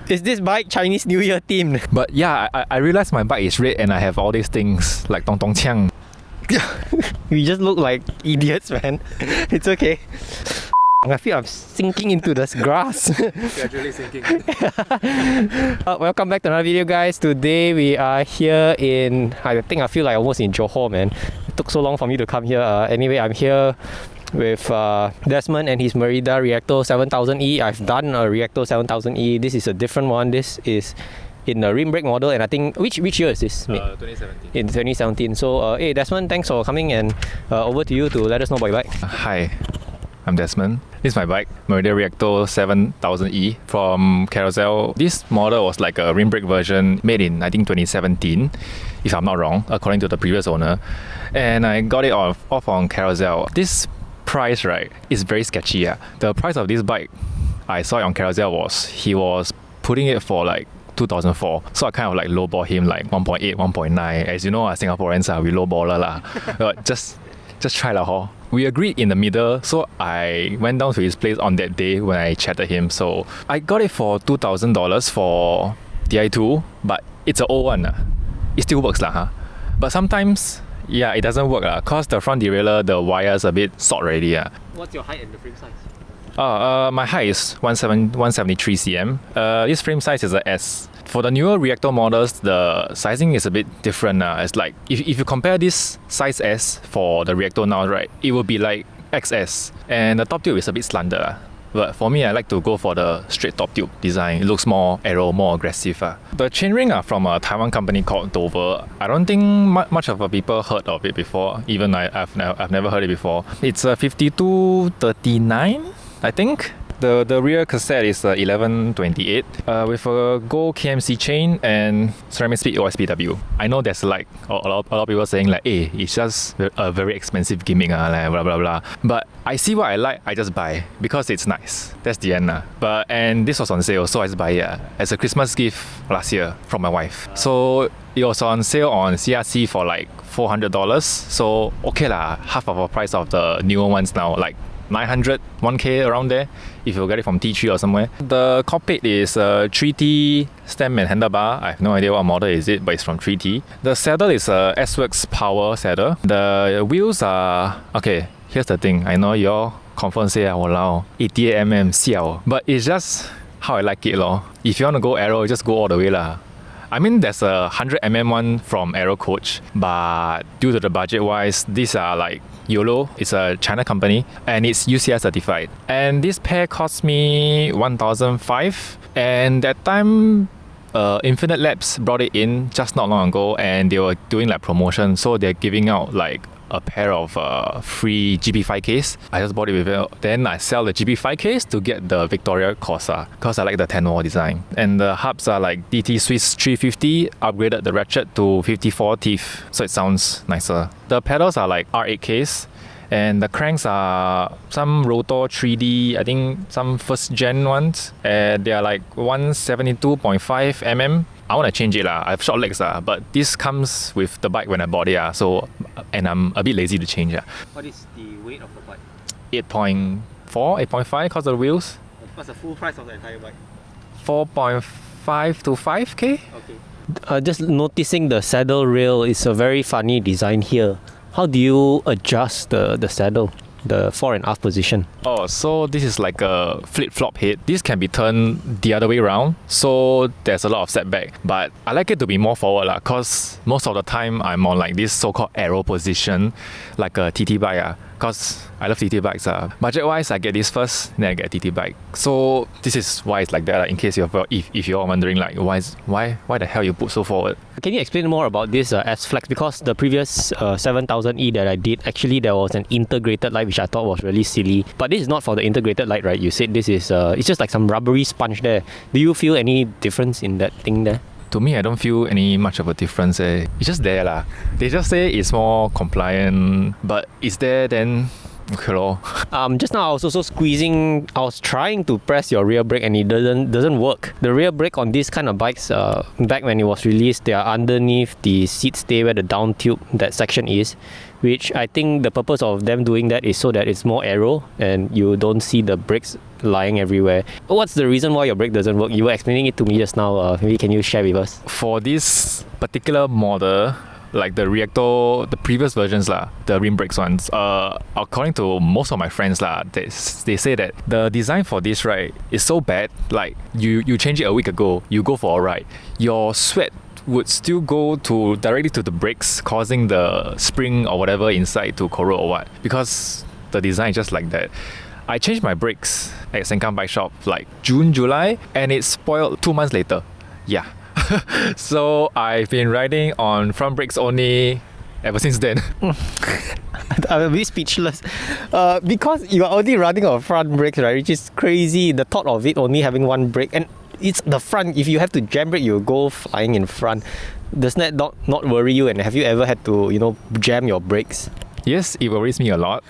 Is this bike Chinese New Year themed? But yeah, I realized my bike is red and I have all these things like tong tong chiang. We just look like idiots, man. It's okay. I feel I'm sinking into this grass. Gradually sinking. Welcome back to another video, guys. Today we are here in, I feel like almost in Johor, man. It took so long for me to come here. Anyway, I'm here with Desmond and his Merida Reacto 7000E. I've done a Reacto 7000E. This is a different one. This is in the rim brake model, and I think which year is this? 2017. In 2017. So hey Desmond, thanks for coming, and over to you to let us know about your bike. Hi, I'm Desmond. This is my bike, Merida Reacto 7000E from Carousel. This model was like a rim brake version made in I think 2017, if I'm not wrong, according to the previous owner. And I got it off on Carousel. This price, right, is very sketchy. Yeah. The price of this bike, I saw it on Carousel he was putting it for like 2004. So I kind of like lowball him like 1.8, 1.9. As you know, Singaporeans we lowballer lah. But just try lah ho. We agreed in the middle, so I went down to his place on that day when I chatted him. So I got it for $2,000 for Di2, but it's an old one. It still works lah, huh? But sometimes, yeah, it doesn't work lah, cause the front derailleur, the wires a bit salt already. What's your height and the frame size? My height is 173 cm. This frame size is a S. For the newer Reacto models, the sizing is a bit different. It's like, if you compare this size S for the Reacto now, right, it would be like XS. And the top tube is a bit slender. But for me, I like to go for the straight top tube design. It looks more aero, more aggressive. The chainring are from a Taiwan company called Dover. I don't think much of people heard of it before. Even I've never heard it before. It's a 5239, I think. The rear cassette is 1128 with a gold KMC chain and ceramic speed OSPW. I know there's like a lot of people saying like, hey, it's just a very expensive gimmick, like blah blah blah. But I see what I like, I just buy because it's nice. That's the end. And this was on sale, so I just buy it as a Christmas gift last year from my wife. So it was on sale on CRC for like $400. So okay lah, half of the price of the newer ones now, like 900, 1K around there if you get it from T3 or somewhere. The cockpit is 3T stem and handlebar. I have no idea what model is it, but it's from 3T. The saddle is a S-Works power saddle. The wheels are... Okay, here's the thing. I know y'all confirm say, walao, 88mm siao. But it's just how I like it lor. If you want to go aero, just go all the way lah. I mean, there's a 100mm one from Aero Coach, but due to the budget wise, these are like Yoeleo. It's a China company and it's UCI certified. And this pair cost me $1,500. And that time, Infinite Labs brought it in just not long ago, and they were doing like promotion, so they're giving out like a pair of free GP5 case. I just bought it with it. Then I sell the GP5 case to get the Victoria Corsa because I like the 10-wall design. And the hubs are like DT Swiss 350, upgraded the ratchet to 54 teeth, so it sounds nicer. The pedals are like R8 case. And the cranks are some Rotor 3D, I think some first gen ones. And they are like 172.5mm. I want to change it lah. I have short legs but this comes with the bike when I bought it so and I'm a bit lazy to change What is the weight of the bike? 8.4, 8.5 because of the wheels. What's the full price of the entire bike? 4.5 to 5K. Okay. Just noticing the saddle rail is a very funny design here. How do you adjust the saddle, the fore and aft position? Oh, so this is like a flip-flop head. This can be turned the other way around, so there's a lot of setback. But I like it to be more forward because most of the time I'm on like this so-called aero position, like a TT bike because I love TT bikes. Budget-wise, I get this first, then I get a TT bike. So this is why it's like that. In case if you're wondering like why the hell you put so forward. Can you explain more about this S-Flex? Because the previous 7000E that I did, actually there was an integrated light which I thought was really silly. But this is not for the integrated light, right? You said this is it's just like some rubbery sponge there. Do you feel any difference in that thing there? To me, I don't feel any much of a difference. It's just there lah. They just say it's more compliant, but it's there then Okay lor. Just now I was also squeezing. I was trying to press your rear brake and it doesn't work. The rear brake on these kind of bikes, back when it was released, they are underneath the seat stay where the down tube that section is, which I think the purpose of them doing that is so that it's more aero and you don't see the brakes lying everywhere. What's the reason why your brake doesn't work? You were explaining it to me just now. Maybe can you share with us? For this particular model, like the Reacto, the previous versions the rim brakes ones, according to most of my friends they say that the design for this is so bad. Like you change it a week ago, you go for a ride, your sweat would still go directly to the brakes, causing the spring or whatever inside to corrode or what, because the design is just like that. I changed my brakes at Sengkang Bike Shop like June, July, and it spoiled 2 months later. Yeah. So I've been riding on front brakes only ever since then. I'm a bit speechless because you are only running on front brakes, right? Which is crazy. The thought of it only having one brake, and it's the front. If you have to jam brake, you go flying in front. Does that not worry you? And have you ever had to jam your brakes? Yes, it worries me a lot,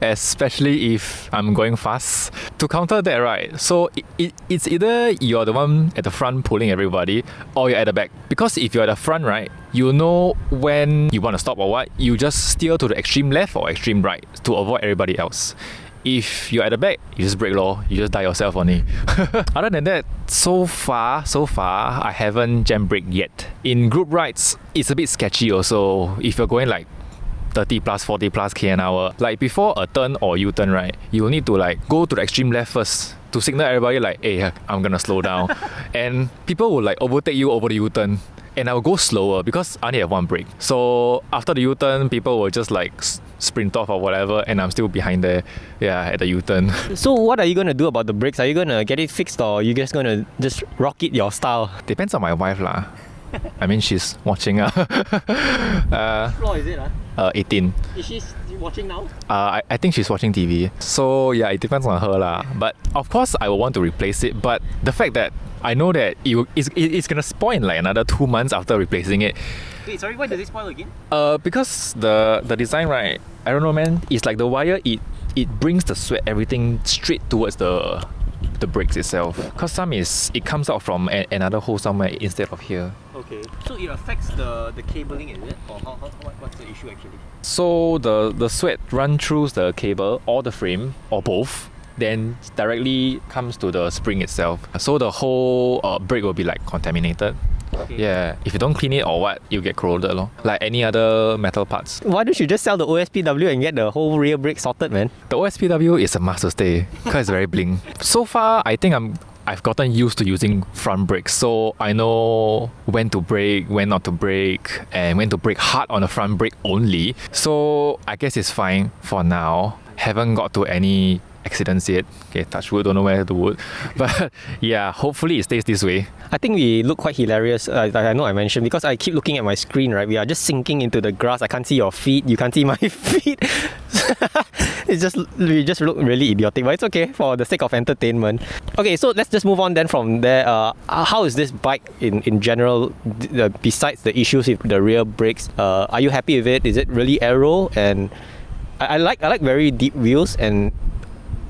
especially if I'm going fast. To counter that, so it's either you're the one at the front pulling everybody, or you're at the back. Because if you're at the front, you know when you want to stop or what, you just steer to the extreme left or extreme right to avoid everybody else. If you're at the back, you just brake you just die yourself only. Other than that, so far, I haven't jam brake yet. In group rides, it's a bit sketchy also. If you're going like 30 plus, 40 plus km/h. Like before a turn or U-turn, you'll need to go to the extreme left first to signal everybody hey, I'm gonna slow down. And people will overtake you over the U-turn. And I'll go slower because I only have one brake. So after the U-turn, people will just sprint off or whatever, and I'm still behind there, at the U-turn. So what are you gonna do about the brakes? Are you gonna get it fixed, or are you just gonna rock it your style? Depends on my wife I mean, she's watching. Which floor is it? 18. Is she watching now? I think she's watching TV. So yeah, it depends on her But of course, I will want to replace it. But the fact that I know that it's gonna spoil in another 2 months after replacing it. Wait, sorry, why does it spoil again? Because the design, I don't know, man. It's like the wire. It brings the sweat, everything straight towards the brakes itself. Because it comes out from another hole somewhere instead of here. Okay. So it affects the cabling, is it? Or what's the issue actually? So the sweat run through the cable or the frame or both, then directly comes to the spring itself. So the whole brake will be contaminated. Okay. Yeah, if you don't clean it or what, you get corroded like any other metal parts. Why don't you just sell the OSPW and get the whole rear brake sorted, man? The OSPW is a must to stay because it's very bling. So far, I think I've gotten used to using front brakes, so I know when to brake, when not to brake, and when to brake hard on the front brake only. So I guess it's fine for now. Haven't got to any accidents yet. Okay, touch wood, don't know where to wood. But yeah, hopefully it stays this way. I think we look quite hilarious. I know I mentioned, because I keep looking at my screen, we are just sinking into the grass. I can't see your feet, you can't see my feet. We just look really idiotic, but it's okay for the sake of entertainment. Okay, so let's just move on then from there. How is this bike in general, besides the issues with the rear brakes? Are you happy with it? Is it really aero? And I like very deep wheels, and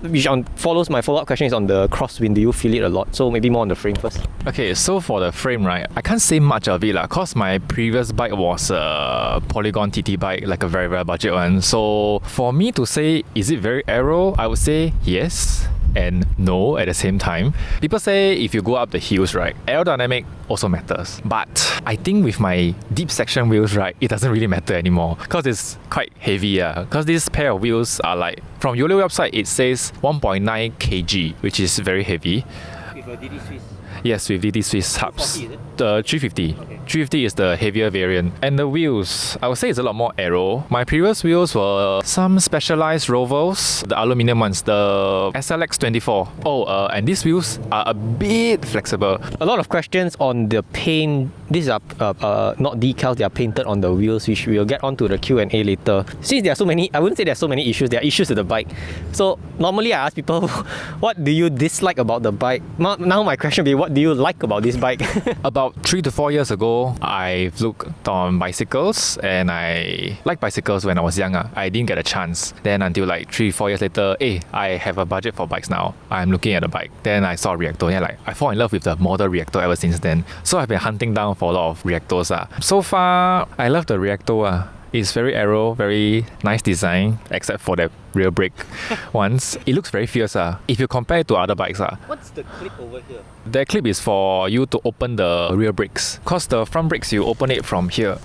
which follows my follow-up question is on the crosswind. Do you feel it a lot? So maybe more on the frame first. Okay, so for the frame, I can't say much of it cause my previous bike was a Polygon TT bike, like a very, very budget one. So for me to say, is it very aero? I would say yes and no at the same time. People say if you go up the hills, aerodynamic also matters. But I think with my deep section wheels, it doesn't really matter anymore because it's quite heavy. Because this pair of wheels are from Yoeleo website, it says 1.9 kg, which is very heavy. With a DD Swiss? Yes, with DD Swiss hubs. 340, is it? The 350. Okay. 350 is the heavier variant. And the wheels, I would say it's a lot more aero. My previous wheels were some specialized Rovos, the aluminium ones, the SLX 24. And these wheels are a bit flexible. A lot of questions on the paint. These are not decals, they are painted on the wheels, which we'll get onto the Q&A later. Since there are so many, I wouldn't say there are so many issues, there are issues with the bike. So normally I ask people, what do you dislike about the bike? Now my question will be, what do you like about this bike? About 3 to 4 years ago, also I've looked on bicycles and I like bicycles when I was younger. I didn't get a chance. Then until like 3-4 years later, hey, I have a budget for bikes now. I'm looking at a bike. Then I saw Reacto and like I fall in love with the model Reacto ever since then. So I've been hunting down for a lot of Reactos. So far, I love the Reacto. It's very aero, very nice design, except for the rear brake ones. It looks very fierce. If you compare it to other bikes. What's the clip over here? The clip is for you to open the rear brakes. Cause the front brakes, you open it from here.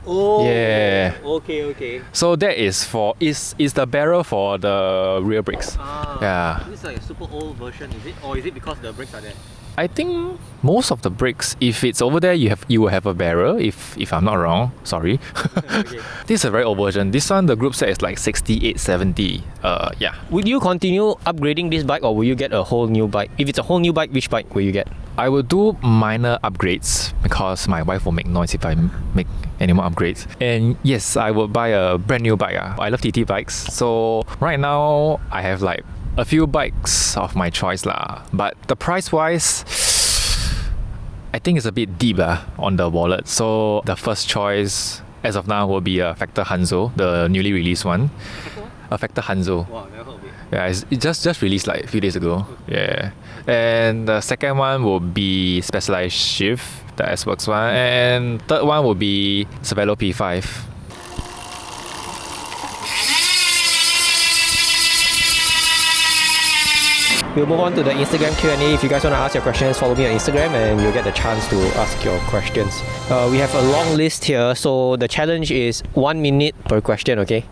Oh, yeah. Okay. So that is the barrel for the rear brakes. Yeah. This is like a super old version, is it? Or is it because the brakes are there? I think most of the brakes, if it's over there, you will have a barrel. If I'm not wrong, sorry. Okay. This is a very old version. This one, the Groupset is like 68, 70. Yeah. Would you continue upgrading this bike or will you get a whole new bike? If it's a whole new bike, which bike will you get? I will do minor upgrades because my wife will make noise if I make any more upgrades. And yes, I will buy a brand new bike. I love TT bikes. So right now, I have like a few bikes of my choice lah. But the price wise, I think it's a bit deep on the wallet. So the first choice as of now will be a Factor Hanzo, the newly released one. A Factor Hanzo. Wow, never heard of it. Yeah, it just released like a few days ago. Yeah. And the second one will be Specialized Shift, the S-Works one. And third one will be Cervelo P5. We'll move on to the Instagram Q&A. If you guys want to ask your questions, follow me on Instagram and you'll get the chance to ask your questions. We have a long list here, so the challenge is 1 minute per question, okay?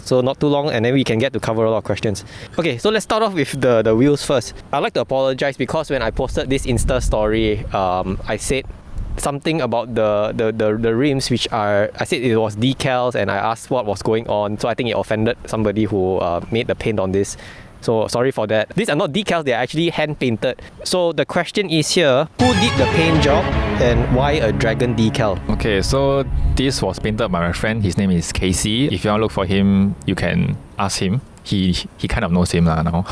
So not too long and then we can get to cover a lot of questions. Okay, so let's start off with the wheels first. I'd like to apologize because when I posted this Insta story, I said something about the rims, which are, I said it was decals and I asked what was going on. So I think it offended somebody who made the paint on this. So sorry for that. These are not decals, they are actually hand painted. So the question is here, who did the paint job and why a dragon decal? Okay, so this was painted by my friend. His name is Casey. If you want to look for him, you can ask him. He kind of knows him now.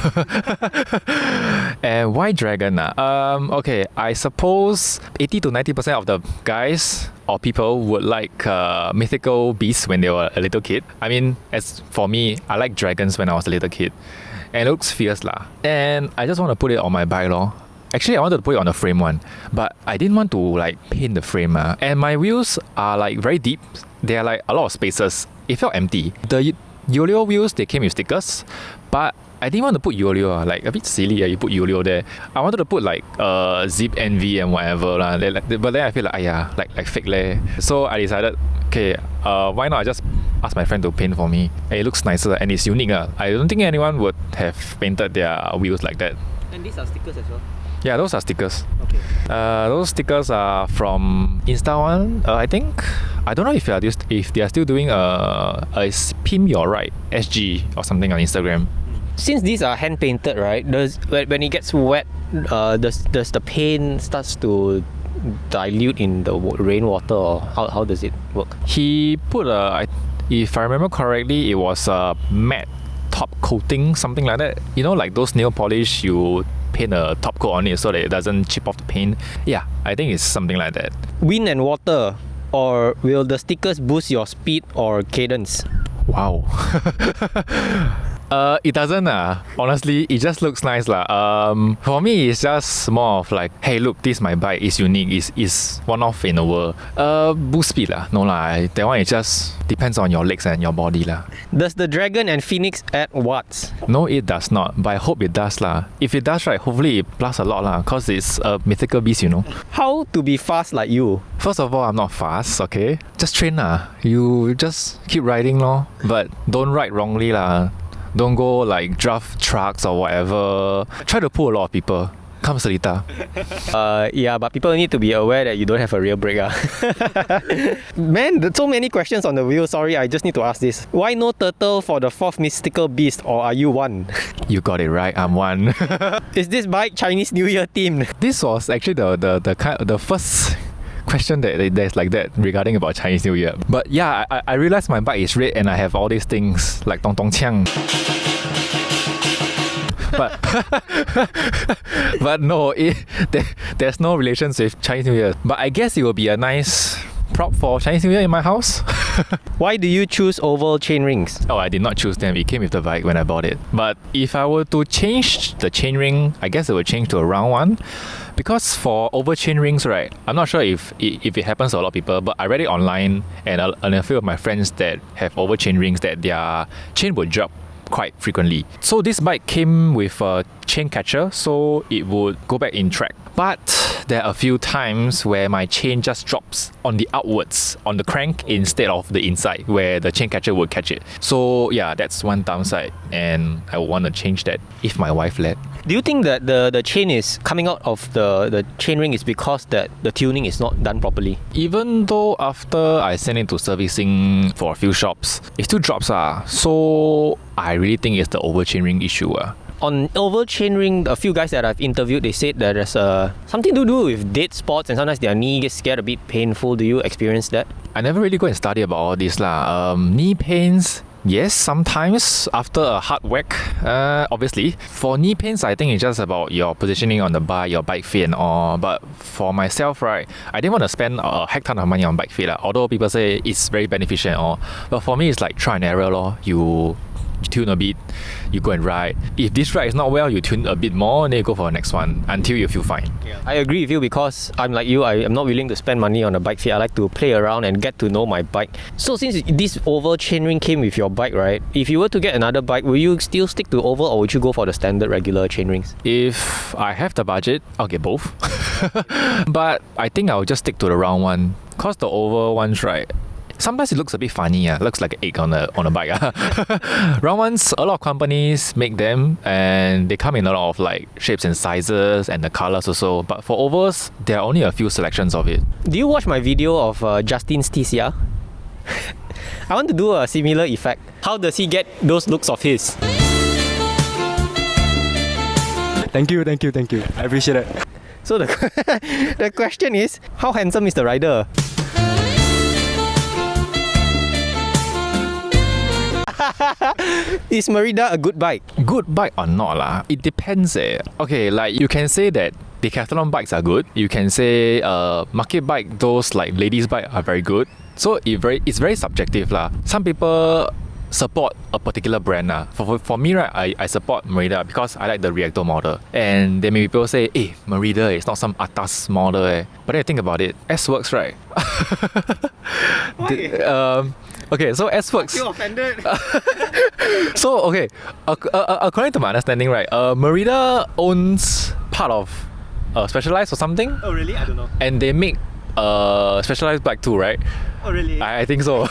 And why dragon? Okay, I suppose 80 to 90% of the guys or people would like mythical beasts when they were a little kid. I mean, as for me, I like dragons when I was a little kid. And it looks fierce lah. And I just want to put it on my bike lor. Actually, I wanted to put it on the frame one, but I didn't want to like paint the frame. And my wheels are like very deep. They are like a lot of spaces. It felt empty. The Yoeleo wheels, they came with stickers, but I didn't want to put Yoeleo. Like a bit silly, you put Yoeleo there. I wanted to put like Zip NV and whatever lah. But then I feel like like fake leh. So I decided, okay, why not I just ask my friend to paint for me. And it looks nicer and it's unique. I don't think anyone would have painted their wheels like that. And these are stickers as well? Yeah, those are stickers. Okay. Those stickers are from Insta one, I think. I don't know if they are still doing a Pin Your Right SG or something on Instagram. Since these are hand painted, right? When it gets wet, does the paint starts to dilute in the rainwater, or how does it work? He put if I remember correctly, it was a matte top coating, something like that. You know, like those nail polish, you paint a top coat on it so that it doesn't chip off the paint. Yeah, I think it's something like that. Wind and water, or will the stickers boost your speed or cadence? Wow. It doesn't honestly, it just looks nice for me, it's just more of like, hey look, this is my bike, it's unique, it's one off in the world. Boost speed no lah, that one it just depends on your legs and your body lah. Does the Dragon and Phoenix add watts? No, it does not, but I hope it does lah. If it does, right, hopefully it plus a lot lah, cause it's a mythical beast, you know. How to be fast like you? First of all, I'm not fast, okay? Just train lah. You just keep riding lor, but don't ride wrongly lah. Don't go like draft trucks or whatever. Try to pull a lot of people. Come Seletar. Yeah, but people need to be aware that you don't have a real brake. Man, there's so many questions on the wheel. Sorry, I just need to ask this. Why no turtle for the fourth mystical beast, or are you one? You got it right, I'm one. Is this bike Chinese New Year themed? This was actually the first question there's like that regarding about Chinese New Year. But yeah, I realized my bike is red and I have all these things like tong tong chiang. but but no, there's no relations with Chinese New Year. But I guess it will be a nice prop for Chinese New Year in my house. Why do you choose oval chain rings? Oh, I did not choose them. It came with the bike when I bought it. But if I were to change the chain ring, I guess it would change to a round one. Because for oval chain rings, right, I'm not sure if it happens to a lot of people, but I read it online and a few of my friends that have oval chain rings that their chain would drop quite frequently. So this bike came with a chain catcher, so it would go back in track. But there are a few times where my chain just drops on the outwards, on the crank instead of the inside, where the chain catcher would catch it. So yeah, that's one downside, and I would want to change that if my wife let. Do you think that the chain is coming out of the chain ring is because that the tuning is not done properly? Even though after I send it to servicing for a few shops, it still drops. So I really think it's the oval chain ring issue. On oval chain ring, a few guys that I've interviewed, they said that there's something to do with dead spots and sometimes their knee gets a bit painful. Do you experience that? I never really go and study about all this knee pains, yes, sometimes after a hard whack, obviously. For knee pains, I think it's just about your positioning on the bike, your bike fit and all. But for myself, right, I didn't want to spend a heck ton of money on bike fit. Although people say it's very beneficial and all. But for me, it's like try and error lor. You tune a bit, you go and ride. If this ride is not well, you tune a bit more and then you go for the next one until you feel fine. Yeah. I agree with you because I'm like you, I am not willing to spend money on a bike fit. I like to play around and get to know my bike. So since this oval chain ring came with your bike, right? If you were to get another bike, will you still stick to oval or would you go for the standard regular chain rings? If I have the budget, I'll get both. But I think I'll just stick to the round one. Cause the oval ones, right, sometimes it looks a bit funny, looks like an egg on a bike. Round ones, a lot of companies make them and they come in a lot of like shapes and sizes and the colors also. But for ovals, there are only a few selections of it. Do you watch my video of Justin's TCR? I want to do a similar effect. How does he get those looks of his? Thank you. I appreciate it. So the question is, how handsome is the rider? Is Merida a good bike? Good bike or not lah? It depends. Okay, like you can say that decathlon bikes are good. You can say market bike, those like ladies bike are very good. So it's very subjective lah. Some people support a particular brand. For me, right, I support Merida because I like the Reacto model. And then maybe people say, hey, Merida is not some atas model. But then you think about it, S works, right? Okay, so S works. You offended? So okay, according to my understanding, right, Merida owns part of Specialized or something. Oh really? I don't know. And they make Specialized bike too, right? Oh really? I think so.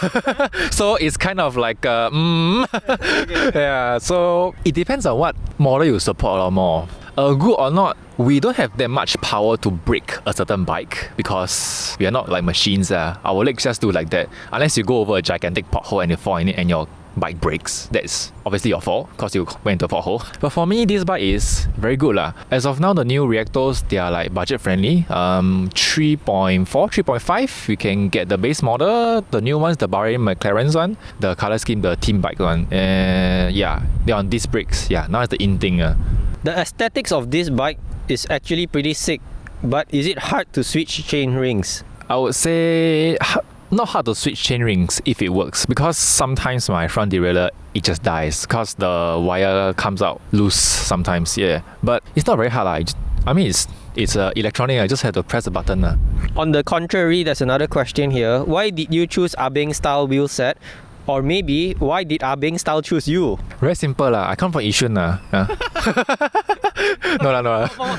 So it's kind of like Okay. yeah. So it depends on what model you support or more. Good or not, we don't have that much power to break a certain bike because we are not like machines. Our legs just do like that. Unless you go over a gigantic pothole and you fall in it and your bike breaks, that's obviously your fault because you went into a pothole. But for me, this bike is very good. As of now, the new Reactos, they are like budget friendly. 3.4, 3.5, you can get the base model. The new ones, the Bahrain McLaren's one, the color scheme, the team bike one. Yeah, they're on disc brakes. Yeah, now it's the in thing. The aesthetics of this bike is actually pretty sick, but is it hard to switch chain rings? I would say not hard to switch chain rings if it works, because sometimes my front derailleur, it just dies because the wire comes out loose sometimes. Yeah, but it's not very hard. I mean, it's electronic. I just have to press the button. On the contrary, there's another question here. Why did you choose Abeng style wheel set? Or maybe, why did Abeng style choose you? Very simple. I come from Yishun. No.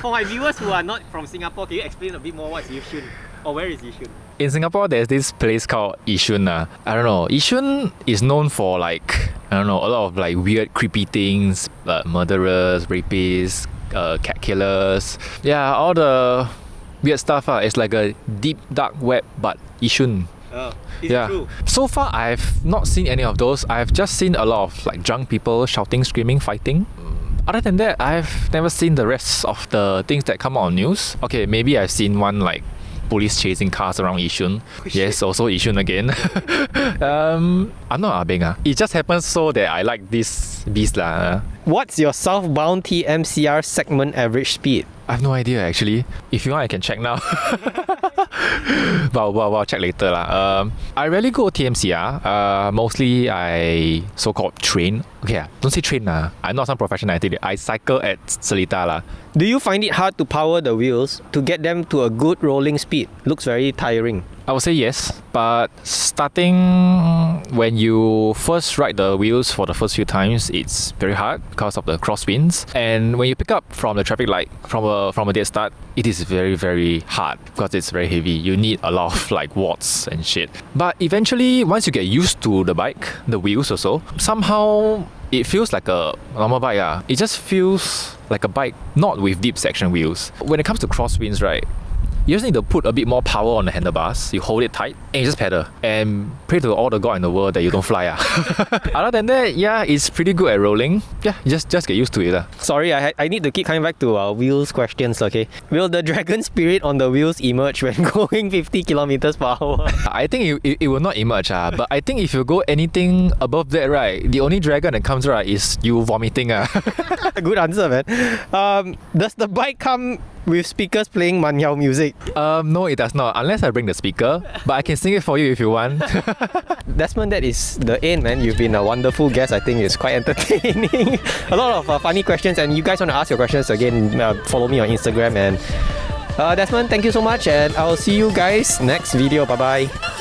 For my viewers who are not from Singapore, can you explain a bit more what's Yishun? Or where is Yishun? In Singapore, there's this place called Yishun. I don't know. Yishun is known for like, I don't know, a lot of like weird, creepy things, murderers, rapists, cat killers. Yeah, all the weird stuff. It's like a deep, dark web, but Yishun. Oh, is it true? So far, I've not seen any of those. I've just seen a lot of like drunk people shouting, screaming, fighting. Other than that, I've never seen the rest of the things that come out on news. Okay, maybe I've seen one like police chasing cars around Yishun. Yes, also Yishun again. I'm not abeng. It just happens so that I like this beast lah. What's your southbound TMCR segment average speed? I have no idea actually. If you want, I can check now. but I'll check later lah. I rarely go TMCR. Mostly I so-called train. Okay, don't say train lah. I'm not some professional athlete. I cycle at Seletar lah. Do you find it hard to power the wheels to get them to a good rolling speed? Looks very tiring. I would say yes, but starting when you first ride the wheels for the first few times, it's very hard because of the crosswinds. And when you pick up from the traffic light from a dead start, it is very, very hard because it's very heavy. You need a lot of like watts and shit. But eventually, once you get used to the bike, the wheels also, somehow it feels like a normal bike. It just feels like a bike, not with deep section wheels. When it comes to crosswinds, right, you just need to put a bit more power on the handlebars. You hold it tight and you just pedal and pray to all the god in the world that you don't fly. Other than that, yeah, it's pretty good at rolling. Yeah, just get used to it. Sorry, I need to keep coming back to wheels questions, okay? Will the dragon spirit on the wheels emerge when going 50 kilometers per hour? I think it will not emerge, but I think if you go anything above that, right, the only dragon that comes, right, is you vomiting. Good answer, man. Does the bike come with speakers playing Manyao music? No, it does not, unless I bring the speaker, but I can sing it for you if you want. Desmond, that is the end, man. You've been a wonderful guest. I think it's quite entertaining. A lot of funny questions, and you guys want to ask your questions again, follow me on Instagram. And Desmond, thank you so much, and I'll see you guys next video. Bye bye.